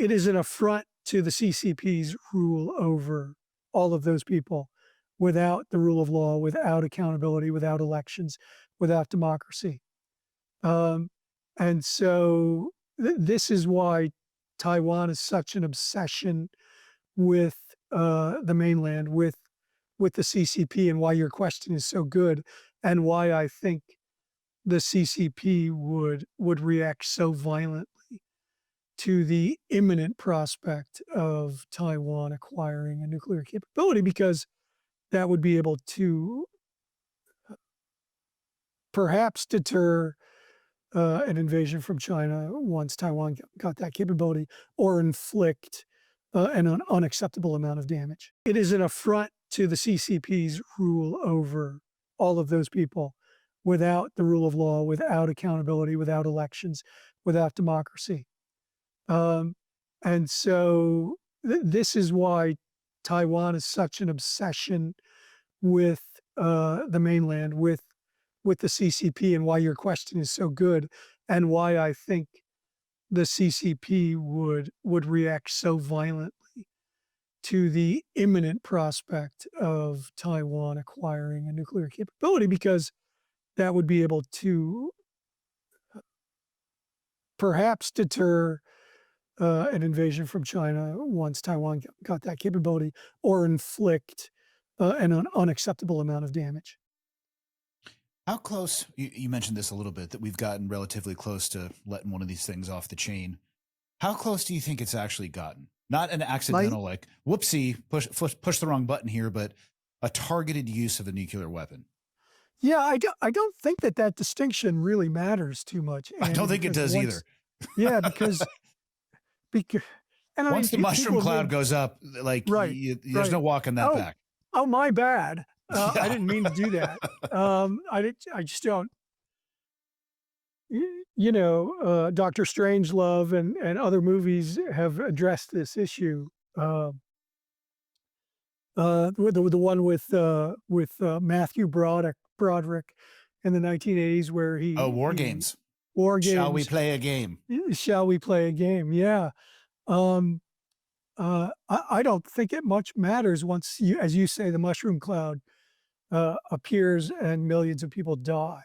it is an affront to the CCP's rule over all of those people without the rule of law, without accountability, without elections, without democracy. Um, and so this is why Taiwan is such an obsession with the mainland, with the CCP, and why your question is so good, and why I think the CCP would react so violently to the imminent prospect of Taiwan acquiring a nuclear capability, because that would be able to perhaps deter an invasion from China once Taiwan got that capability, or inflict an unacceptable amount of damage. It is an affront to the CCP's rule over all of those people without the rule of law, without accountability, without elections, without democracy. And so this is why Taiwan is such an obsession with the mainland, with the CCP, and why your question is so good, and why I think the CCP would react so violently to the imminent prospect of Taiwan acquiring a nuclear capability, because that would be able to perhaps deter an invasion from China once Taiwan got that capability, or inflict an unacceptable amount of damage. How close, you mentioned this a little bit, that we've gotten relatively close to letting one of these things off the chain. How close do you think it's actually gotten? Not an accidental, like, whoopsie, push the wrong button here, but a targeted use of a nuclear weapon. Yeah, I don't think that distinction really matters too much. I don't think it does either. Yeah, because and once the mushroom cloud goes up, like, there's no walking that back. Oh, my bad. I didn't mean to do that. I just don't. Dr. Strangelove and other movies have addressed this issue. The one with Matthew Broderick in the 1980s, where he War Games. War Games. Shall we play a game? Shall we play a game? Yeah. I don't think it much matters once as you say, the mushroom cloud appears and millions of people die.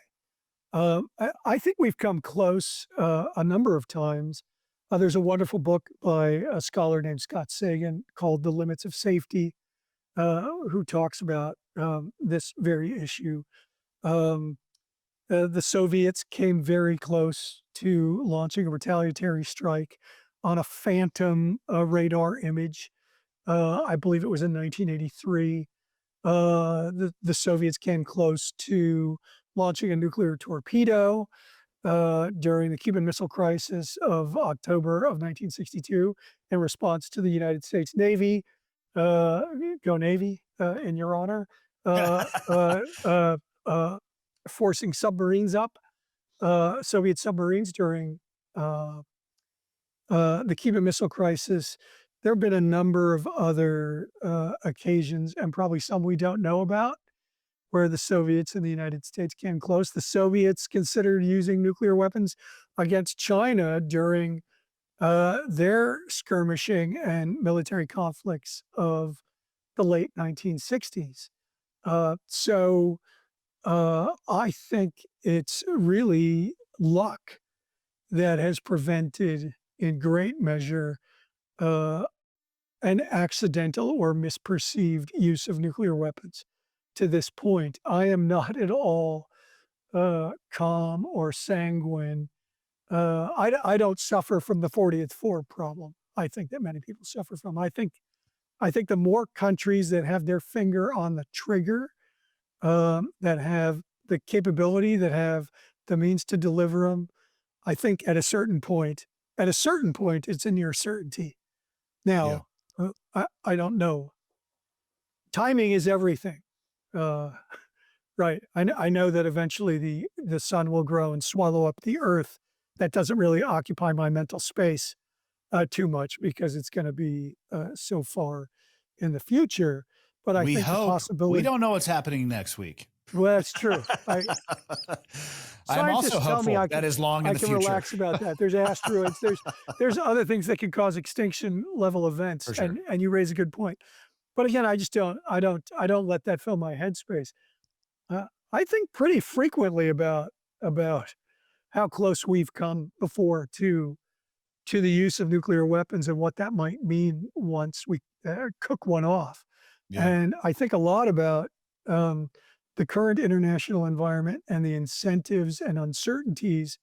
I think we've come close a number of times. There's a wonderful book by a scholar named Scott Sagan called The Limits of Safety, who talks about this very issue. The Soviets came very close to launching a retaliatory strike on a phantom radar image. I believe it was in 1983. The Soviets came close to launching a nuclear torpedo during the Cuban Missile Crisis of October of 1962 in response to the United States Navy. Go Navy, in your honor. Forcing submarines up, Soviet submarines during the Cuban Missile Crisis. There have been a number of other occasions, and probably some we don't know about, where the Soviets and the United States came close. The Soviets considered using nuclear weapons against China during their skirmishing and military conflicts of the late 1960s. So I think it's really luck that has prevented, in great measure, an accidental or misperceived use of nuclear weapons to this point. I am not at all calm or sanguine. I don't suffer from the 40th floor problem. I think that many people suffer from. I think the more countries that have their finger on the trigger, that have the capability, that have the means to deliver them, I think at a certain point, it's a near certainty. Now, I don't know. Timing is everything. Right. I know that eventually the sun will grow and swallow up the earth. That doesn't really occupy my mental space too much, because it's going to be so far in the future. But I think the possibility. We don't know what's happening next week. Well, that's true. I'm also Scientists tell me hopeful that is long in I the can future. relax about that. There's asteroids, there's other things that can cause extinction level events, For sure. and you raise a good point. But again, I don't let that fill my headspace. I think pretty frequently about how close we've come before to the use of nuclear weapons and what that might mean once we cook one off. Yeah. And I think a lot about um, the current international environment and the incentives and uncertainties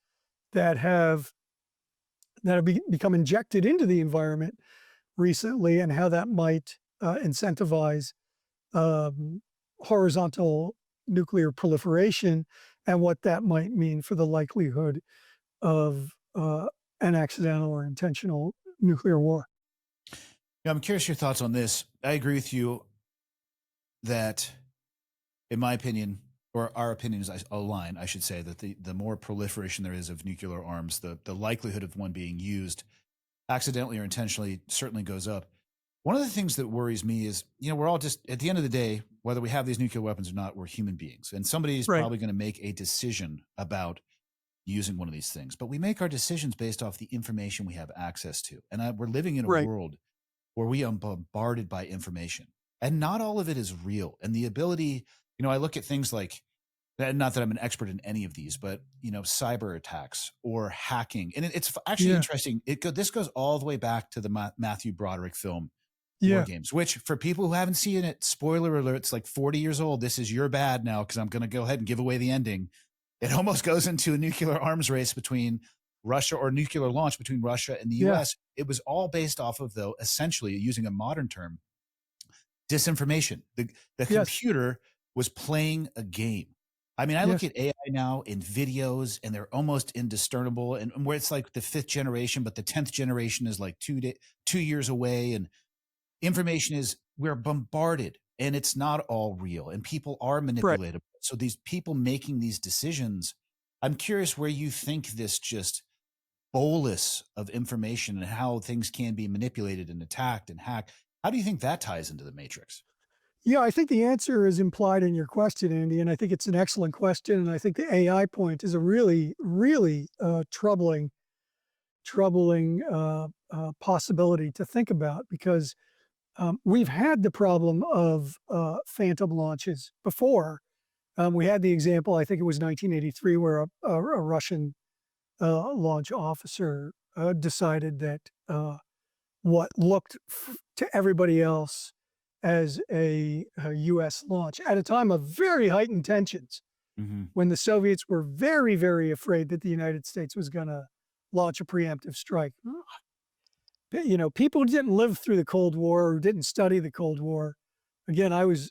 that have become injected into the environment recently, and how that might incentivize um, horizontal nuclear proliferation, and what that might mean for the likelihood of an accidental or intentional nuclear war. Yeah, I'm curious your thoughts on this. I agree with you that, in my opinion, or our opinions align, I should say, that the more proliferation there is of nuclear arms, the likelihood of one being used accidentally or intentionally certainly goes up. One of the things that worries me is, we're all just, at the end of the day, whether we have these nuclear weapons or not, we're human beings. And somebody's Right. probably going to make a decision about using one of these things. But we make our decisions based off the information we have access to. And we're living in a Right. world where we are bombarded by information, and not all of it is real. And the ability, I look at things like, not that I'm an expert in any of these, but cyber attacks or hacking, and it's actually Yeah. interesting. This goes all the way back to the Matthew Broderick film War Yeah. Games, which, for people who haven't seen it, spoiler alert, it's like 40 years old. This is your bad now, because I'm going to go ahead and give away the ending. It almost goes into a nuclear arms race between Russia, or nuclear launch between Russia and the Yeah. US. It was all based off of, though, essentially, using a modern term, disinformation. The Yes. computer was playing a game. I mean, I look Yes. at AI now in videos, and they're almost indiscernible, and where it's like the 5th generation, but the 10th generation is like 2 years away. And information is, we're bombarded, and it's not all real, and people are Right. manipulated. So these people making these decisions, I'm curious where you think this just bolus of information and how things can be manipulated and attacked and hacked. How do you think that ties into the matrix? Yeah, I think the answer is implied in your question, Andy, and I think it's an excellent question. And I think the AI point is a really, really troubling possibility to think about, because we've had the problem of phantom launches before. We had the example, I think it was 1983, where a Russian launch officer decided that what looked to everybody else as a U.S. launch at a time of very heightened tensions, Hmm. when the Soviets were very, very afraid that the United States was going to launch a preemptive strike. People who didn't live through the Cold War or didn't study the Cold War. Again, I was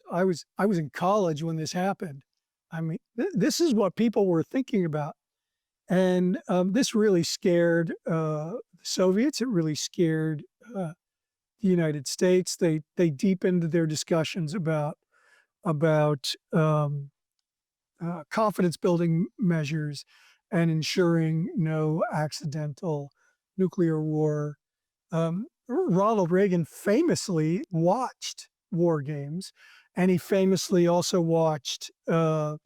in college when this happened. I mean, this is what people were thinking about, and this really scared the Soviets. It really scared the United States. They deepened their discussions about confidence building measures and ensuring no accidental nuclear war. Ronald Reagan famously watched War Games, and he famously also watched the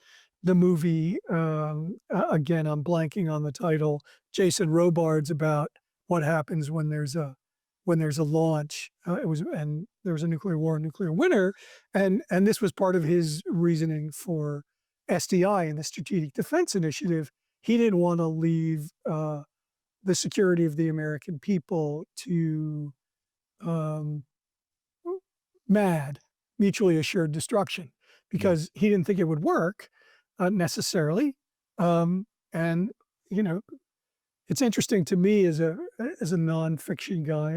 movie. Again, I'm blanking on the title. Jason Robards, about what happens when there's a launch. And there was a nuclear war, nuclear winter, and this was part of his reasoning for SDI and the Strategic Defense Initiative. He didn't want to leave the security of the American people to um, MAD, mutually assured destruction, Yeah. because he didn't think it would work necessarily. And you know, it's interesting to me as a nonfiction guy,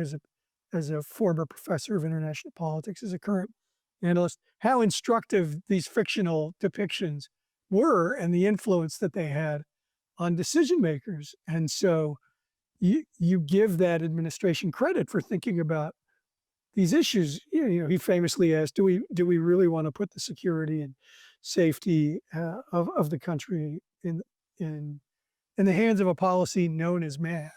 as a former professor of international politics, as a current analyst, how instructive these fictional depictions were and the influence that they had on decision makers. And so you give that administration credit for thinking about these issues. He famously asked, "Do we really want to put the security and safety of the country in in the hands of a policy known as MAD?"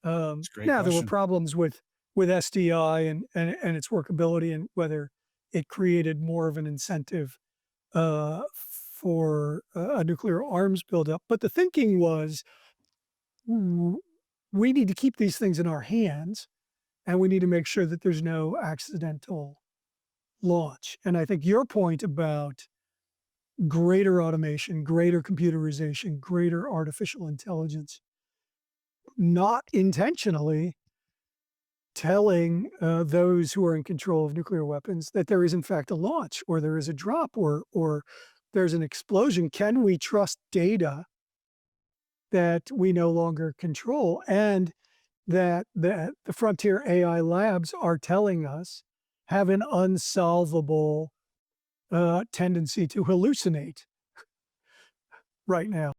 It's a great Now there were question. problems with SDI and its workability, and whether it created more of an incentive for a nuclear arms buildup. But the thinking was, "W- we need to keep these things in our hands, and we need to make sure that there's no accidental launch." And I think your point about greater automation, greater computerization, greater artificial intelligence, not intentionally telling those who are in control of nuclear weapons that there is in fact a launch, or there is a drop, or there's an explosion. Can we trust data that we no longer control, and that the frontier AI labs are telling us have an unsolvable tendency to hallucinate right now?